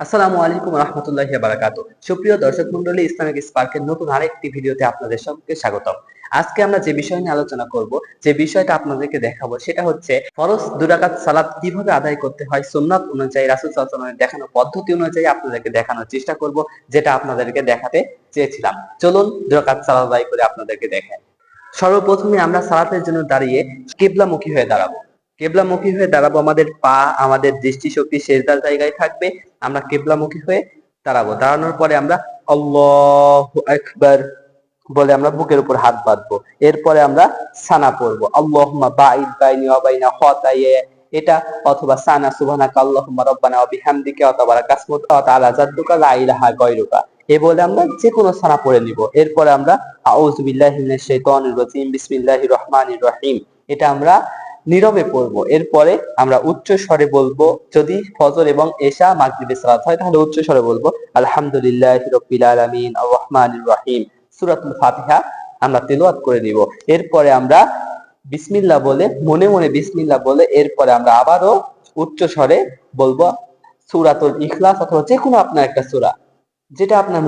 আসসালামু আলাইকুম রহমতুল্লাহি ওয়া বারাকাতুহু। সুপ্রিয় দর্শক মণ্ডলী, ইসলামিক স্পার্কের নতুন আরেকটি ভিডিওতে আপনাদের সবাইকে স্বাগতম। আজকে আমরা যে বিষয় নিয়ে আলোচনা করব, যে বিষয়টা আপনাদেরকে দেখাবো, সেটা হচ্ছে ফরজ 2 রাকাত সালাত কিভাবে আদায় করতে হয় সুন্নাত অনুযায়ী, রাসূল সাল্লাল্লাহু আলাইহি ওয়াসাল্লামের দেখানো পদ্ধতি অনুযায়ী আপনাদেরকে দেখানোর চেষ্টা করব, যেটা আপনাদেরকে দেখাতে চেয়েছিলাম। চলুন 2 রাকাত সালাত আদায় করে আপনাদেরকে দেখাই। সর্বপ্রথমে আমরা সালাতের জন্য দাঁড়িয়ে কিবলামুখী হয়ে দাঁড়াবো। কিবলামুখী হয়ে দাঁড়াবো, আমাদের পা, আমাদের দৃষ্টিশক্তি সিজদার জায়গায় থাকবে। আমরা কিবলামুখী হয়ে দাঁড়াবো। দাঁড়ানোর পরে আমরা আল্লাহু আকবার বলে আমরা বুকের উপর হাত বাঁধবো। এরপরে আমরা সানা পড়বো, আল্লাহুম্মা বাঈদ বাইনি ওয়া বাইনা খাতায়া, এটা, অথবা সানা সুবহানাকা আল্লাহুম্মা রাব্বানা ওয়া বিহামদিকা ওয়া তাবারাকা ইসমুকা ওয়া তাআলা জাদ্দুকা লা ইলাহা গায়রুকা, এ বলে আমরা যে কোনো সানা পড়ে নিব। এরপরে আমরা আউযু বিল্লাহি মিনাশ শাইতানির রাজিম বিসমিল্লাহির রহমানির রহিম, এটা আমরা নীরবে পড়বো। এরপরে আমরা উচ্চ স্বরে বলবো। যদি ফজর এবং এশা মাগরিবের সালাত হয় তাহলে উচ্চ স্বরে বলবো আলহামদুলিল্লাহি রাব্বিল আলামিন আর রহমানির রহিম, সূরাতুল ফাতিহা আমরা তেলাওয়াত করে নিব। এরপরে আমরা বিসমিল্লাহ বলে, মনে মনে বিসমিল্লাহ বলে, এরপরে আমরা আবারও উচ্চ স্বরে বলবো সূরাতুল ইখলাস, অথবা যে কোনো আপনার একটা সূরা, যেটা আপনার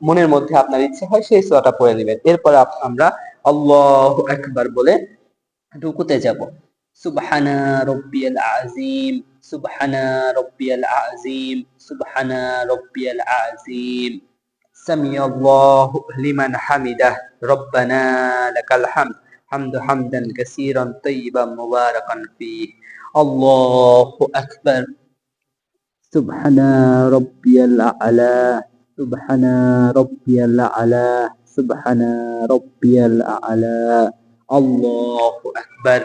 মনের মধ্যে আপনার ইচ্ছে হয় সেই সূরাটা পড়ে নেবেন। এরপরে আমরা আল্লাহু আকবার বলে রুকুতে যাব। সুবহানা রাব্বিয়াল আযীম, সুবহানা রাব্বিয়াল আযীম, সুবহানা রাব্বিয়াল আযীম, সামিআল্লাহু লিমান হামিদাহ, রব্বানা লাকাল হামদ, হামদান কাসীরান তাইয়িবান মুবারাকান ফীহ, আল্লাহু আকবার, সুবহানা রাব্বিয়াল আ'লা, সুবহানা রাব্বিয়াল আ'লা, সুবহানা রাব্বিয়াল আ'লা, আল্লাহু আকবার,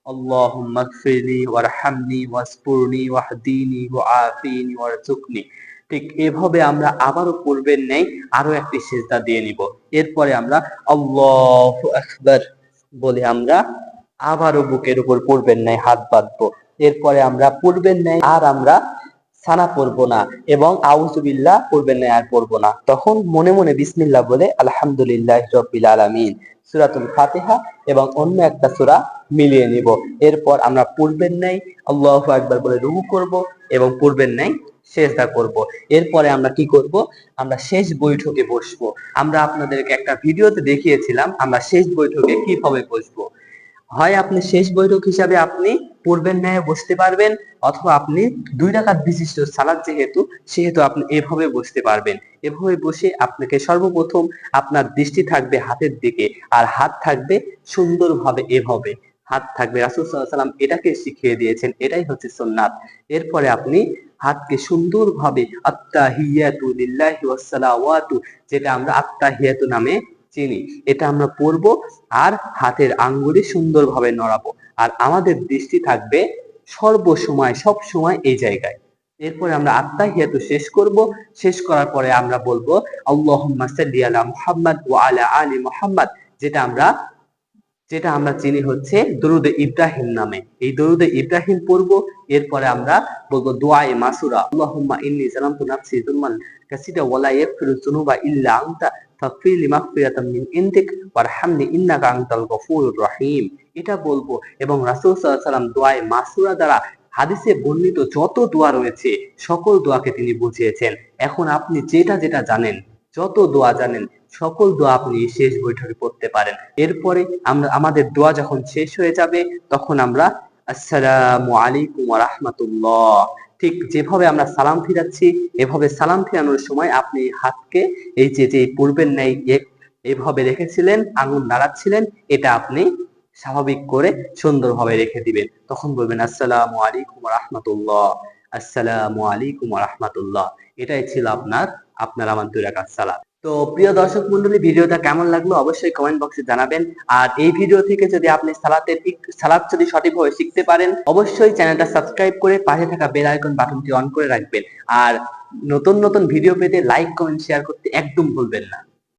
আল্লাহুম্মা গফিরলি ওয়ারহামনি ওয়াসবুরনি ওয়াহদিনি ওয়াআফিনি ওয়ারযুকনি। ঠিক এভাবে আমরা আবারও পূর্বের ন্যায় আরো একটি সিজদা দিয়ে নিব। এরপরে আমরা আল্লাহু আকবার বলে আমরা আবারও বুকের উপর পূর্বের ন্যায় হাত বাঁধবো। এরপরে আমরা পূর্বের ন্যায় আর আমরা সানা পড়বো না এবং আউযু বিল্লাহ পূর্বের ন্যায় আর পড়বো না। তখন মনে মনে বিসমিল্লাহ বলে আলহামদুলিল্লাহি রাব্বিল আলামিন, সূরাতুল ফাতিহা এবং অন্য একটা সূরা মিলিয়ে নিব। এরপর আমরা পূর্বের ন্যায় আল্লাহু আকবার বলে রুকু করব এবং পূর্বের ন্যায় সিজদা করব। এরপরে আমরা কি করব? আমরা শেষ বৈঠকে বসবো। আমরা আপনাদেরকে একটা ভিডিওতে দেখিয়েছিলাম আমরা শেষ বৈঠকে কিভাবে বসবো। হয় আপনি শেষ বৈঠক হিসাবে আপনি পূর্বের ন্যায় বসতে পারবেন, অথবা আপনি 2 রাকাত বিশিষ্ট সালাত সেহেতু আপনি এভাবে বসতে পারবেন। এভাবে বসে আপনাকে সর্বপ্রথম আপনার দৃষ্টি থাকবে হাতের দিকে, আর হাত থাকবে সুন্দরভাবে এভাবে হাত থাকবে। রাসূল সাল্লাল্লাহু আলাইহি ওয়াসাল্লাম এটাকে শিখিয়ে দিয়েছেন, এটাই হচ্ছে সুন্নাত। এরপরে আপনি হাতকে সুন্দরভাবে আত্তাহিয়াতু লিল্লাহি ওয়াস সালাওয়াতু, যেটা আমরা আত্তাহিয়াতু নামে চিনি, এটা আমরা পড়বো। আর হাতের আঙ্গুলে সুন্দরভাবে নড়াবো, আর আমাদের দৃষ্টি থাকবে সর্বসময় সব সময় এই জায়গায়। এরপরে আমরা আত্তাহিয়াতু শেষ করব। শেষ করার পরে আমরা বলবো আল্লাহুম্মা সাল্লি আলা মুহাম্মাদ ওয়া আলা আলি মুহাম্মাদ, যেটা আমরা চিনি হচ্ছে দরুদে ইব্রাহিম নামে। এই দরুদে ইব্রাহিম পড়বো। এরপরে আমরা বলবো দুআয়ে মাসুরা, আল্লাহুম্মা ইন্নী যালামতু নাফসি যুলমান কাসীরা ওয়া লা ইয়াগফিরু যুনুবা ইল্লা আনতা ফাগফিরলি মাগফিরাতাম মিন ইনদিক ওয়ারহামনি ইন্নাকা আনতাল গফুরুর রহিম, এটা বলবো। এবং রাসূল সাল্লাল্লাহু আলাইহি ওয়াসাল্লাম দুআয়ে মাসুরা দ্বারা হাদিসে বর্ণিত যত দোয়া রয়েছে সকল দোয়াকে তিনি বুঝিয়েছেন। এখন আপনি যেটা যেটা জানেন, যত দোয়া জানেন, সকল দোয়া আপনি শেষ বৈঠকে পড়তে পারেন। এরপরে আমাদের দোয়া যখন শেষ হয়ে যাবে তখন আমরা আসসালামু আলাইকুম ওয়া রাহমাতুল্লাহ, ঠিক যেভাবে আমরা সালাম ফিরাচ্ছি এভাবে সালাম ফিরানোর সময় আপনি হাতকে এই যে পূর্বের ন্যায় এভাবে রেখেছিলেন, আঙুল নাড়াচ্ছিলেন, এটা আপনি স্বাভাবিক করে সুন্দরভাবে রেখে দিবেন। তখন বলবেন আসসালামু আলাইকুম ওয়া রাহমাতুল্লাহ, আসসালামু আলাইকুম ওয়া রাহমাতুল্লাহ। এটাই ছিল আপনার আমার 2 রাকাত সালাত। তো প্রিয় দর্শক মন্ডলী, ভিডিওটা কেমন লাগলো অবশ্যই কমেন্ট বক্সে জানাবেন। আর এই ভিডিও থেকে যদি আপনি সালাত যদি সঠিকভাবে শিখতে পারেন, অবশ্যই চ্যানেলটা সাবস্ক্রাইব করে পাশে থাকা বেল আইকন বাটনটি অন করে রাখবেন। আর নতুন নতুন ভিডিও পেতে লাইক, কমেন্ট, শেয়ার করতে একদম ভুলবেন না।